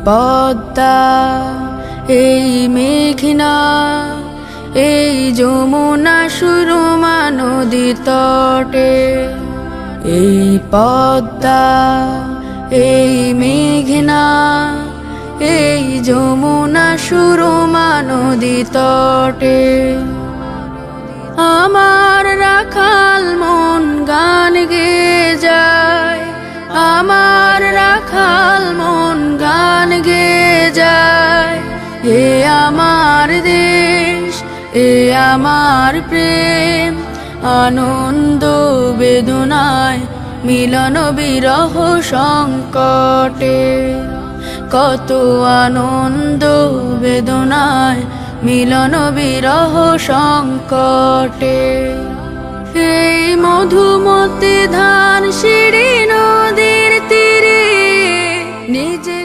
পদ্মা, এই মেঘনা, এই যমুনা সুরমা নদী তটে। এই পদ্মা, এই মেঘনা, এই যমুনা সুরমা নদী তটে। আমার রাখাল মন গান গেয়ে যায়, আমার রাখাল মন গান গেয়ে যায়। এ আমার দেশ, এ আমার প্রেম, আনন্দ বেদনায় মিলন বিরহ সংকটে। কত আনন্দ বেদনায় মিলন বিরহ সংকটে। এই মধুমতি ধান সিঁড়ি নদীর তীরে নিজে